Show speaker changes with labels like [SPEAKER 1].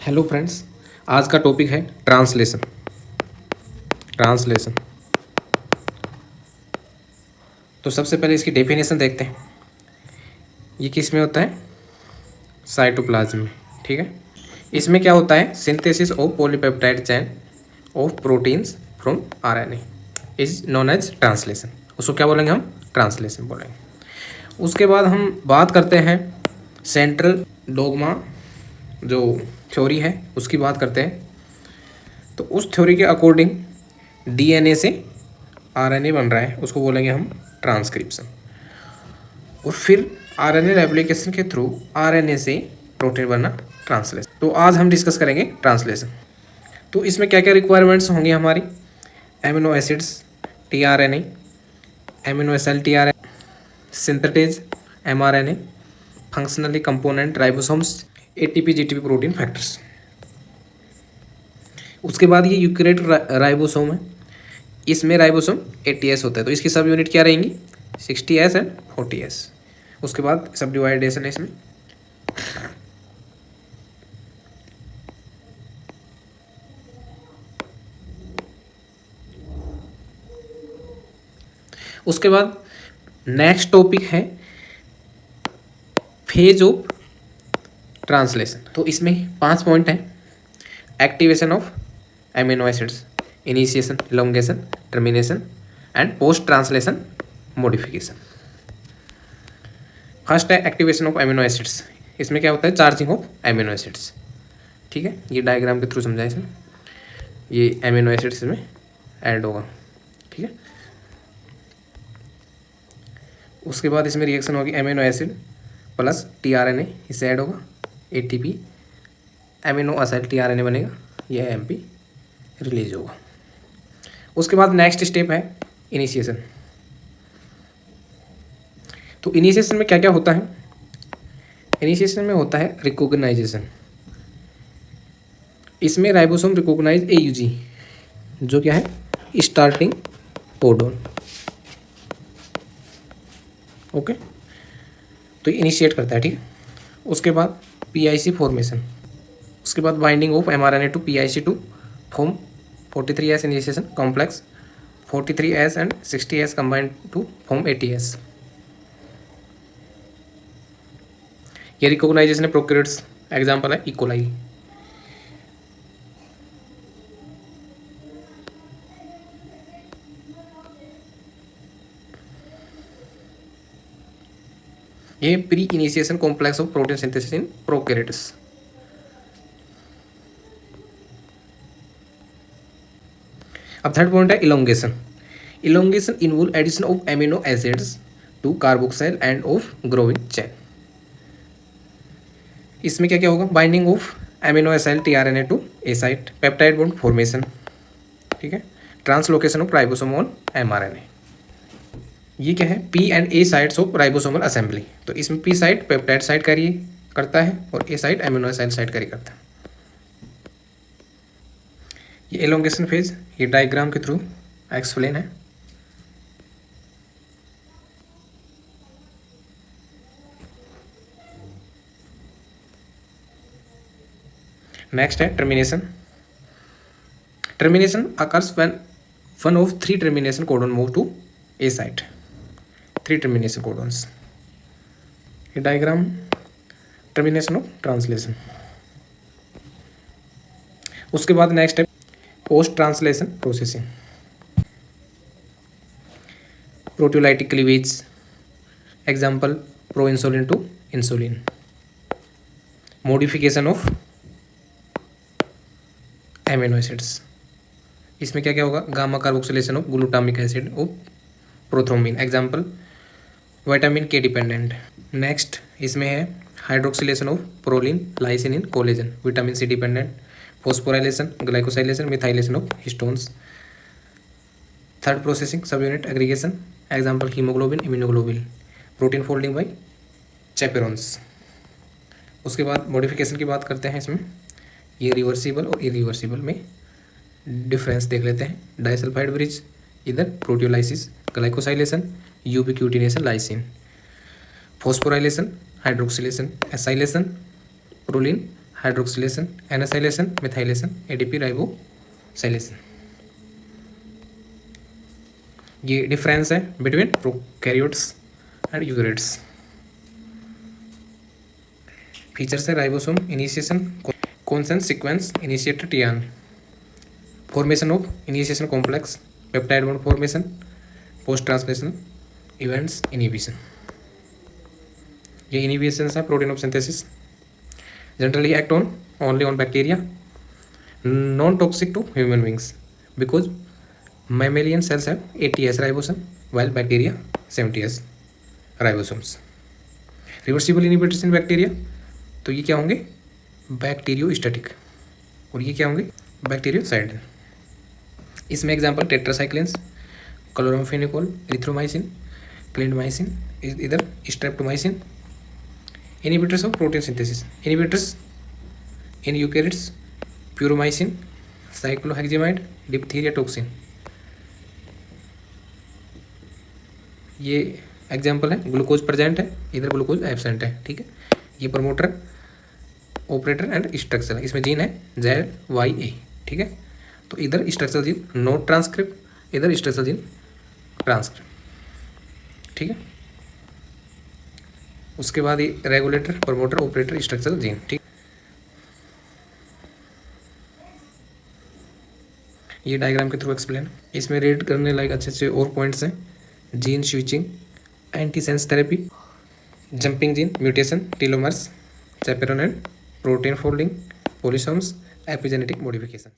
[SPEAKER 1] Hello friends, आज का topic है ट्रांसलेशन। ट्रांसलेशन तो सबसे पहले इसकी डेफिनेशन देखते हैं। ये किस में होता है? साइटोप्लाज्म में। ठीक है, इसमें क्या होता है? Synthesis of polypeptide chain of proteins from RNA is known as translation. उसको क्या बोलेंगे हम? ट्रांसलेशन बोलेंगे। उसके बाद हम बात करते हैं सेंट्रल डोगमा जो थ्योरी है उसकी बात करते हैं। तो उस थ्योरी के अकॉर्डिंग डीएनए से आरएनए बन रहा है, उसको बोलेंगे हम ट्रांसक्रिप्शन। और फिर आरएनए रेप्लिकेशन के थ्रू आरएनए से प्रोटीन बनना ट्रांसलेशन। तो आज हम डिस्कस करेंगे ट्रांसलेशन। तो इसमें क्या क्या रिक्वायरमेंट्स होंगी हमारी? Amino acids, tRNA, amino acid tRNA, synthetase mRNA, functionally component ribosomes, ATP GTP protein factors. उसके बाद ये यूक्रेट राइबोसोम है, इसमें राइबोसोम 80S होता है। तो इसकी सब यूनिट क्या रहेंगी? 60S and 40S। उसके बाद सब डिवाइडेशन है इसमें। उसके बाद नेक्स्ट टॉपिक है फेज ऑफ ट्रांसलेशन। तो इसमें 5 पॉइंट हैं। Activation of amino acids, initiation, elongation, termination and post translation modification. First है एक्टिवेशन ऑफ एमिनो एसिड्स। इसमें क्या होता है? Charging of amino acids. ठीक है, ये डायग्राम के थ्रू समझाए इसमें। ये एमिनो एसिड्स में ऐड होगा। ठीक है, उसके बाद इसमें रिएक्शन होगी एमिनो एसिड प्लस टीआरएनए, इससे ऐड होगा एटीपी, एमिनो एसिड टीआरएनए बनेगा, ये एमपी रिलीज होगा। उसके बाद नेक्स्ट स्टेप है इनिशिएशन। तो इनिशिएशन में क्या क्या होता है? इनिशिएशन में होता है रिकॉग्नाइजेशन। इसमें राइबोसोम रिकॉग्नाइज एयूजी, जो क्या है? Starting codon. ओके, तो इनिशिएट करता है। ठीक है, उसके बाद पीआईसी फॉर्मेशन। उसके बाद binding of mRNA to PIC to form 43S initiation complex, 43S and 60S combined to form 80S। ये रिकॉग्नाइजेशन प्रोक्यूरेट्स एग्जांपल है इकोलाई। ये pre initiation complex of protein synthesis in prokaryotes. अब third point है elongation. Elongation involve addition of amino acids to carboxyl end of growing chain. इसमें क्या क्या होगा? Binding of amino acid tRNA to A site, peptide bond formation. ठीक है, translocation of ribosome on mRNA. ये क्या है? P and A sites of ribosomal assembly. तो इसमें पी साइट पेप्टाइड साइट कार्य करता है और A site amino acid site कार्य करता है। ये एलोंगेशन फेज, ये डायग्राम के थ्रू एक्सप्लेन है। नेक्स्ट है termination. Termination occurs when one of 3 termination codon move to A site. 3 termination codons. ये डायग्राम टर्मिनेशन ऑफ ट्रांसलेशन। उसके बाद नेक्स्ट है post translation processing. Proteolytic cleavage, example pro insulin to insulin. Modification of amino acids. इसमें क्या क्या होगा? Gamma carboxylation of glutamic acid of prothrombin, example vitamin K dependent. Next इसमें है hydroxylation of proline lysine in collagen, vitamin C dependent. Phosphorylation, glycosylation, methylation of histones. Third processing subunit aggregation, example haemoglobin, immunoglobin. Protein folding by chaperones. उसके बाद modification की बात करते हैं। इसमें ये रिवर्सिबल और इरिवर्सिबल में डिफरेंस देख लेते हैं। डाइसल्फाइड ब्रिज, इधर proteolysis, glycosylation, ubiquitination lysine. Phosphorylation, hydroxylation, acylation, proline hydroxylation, N acylation, methylation, ADP ribosylation. ये डिफरेंस है between prokaryotes and eukaryotes. Features है ribosome initiation, consensus sequence, initiator tRNA, formation of initiation complex, peptide bond formation, post translation events, inhibition. ये inhibition है protein of synthesis, generally act on only on bacteria, non toxic to human beings because mammalian cells have 80s ribosome while bacteria 70s ribosomes. Reversible inhibitors in bacteria, तो ये क्या होंगे bacteriostatic, और ये क्या होंगे बैक्टीरियोसाइड। इसमें example tetracyclines, chloramphenicol, erythromycin, clindamycin, इधर streptomycin. Inhibitors of protein synthesis, inhibitors in eukaryotes, puromycin, cycloheximide, diphtheria toxin. ये एग्जाम्पल है, ग्लूकोज प्रेजेंट है, इधर ग्लूकोज एब्सेंट है, ठीक है। ये प्रमोटर, ऑपरेटर एंड स्ट्रक्चर, इसमें जीन है ZYA, ठीक है। तो इधर स्ट्रक्चरल जीन नॉट ट्रांसक्रिप्ट, इधर स्ट्रक्चरल जीन ट्रांसक्रिप्ट, ठीक है। उसके बाद ये regulator, promoter, operator, structural gene, ठीक। ये डायग्राम के थ्रू एक्सप्लेन, इसमें रीड करने लायक अच्छे अच्छे और पॉइंट्स हैं। Gene switching, antisense therapy, jumping gene mutation, telomeres, chaperone and protein folding, polysomes, epigenetic modification.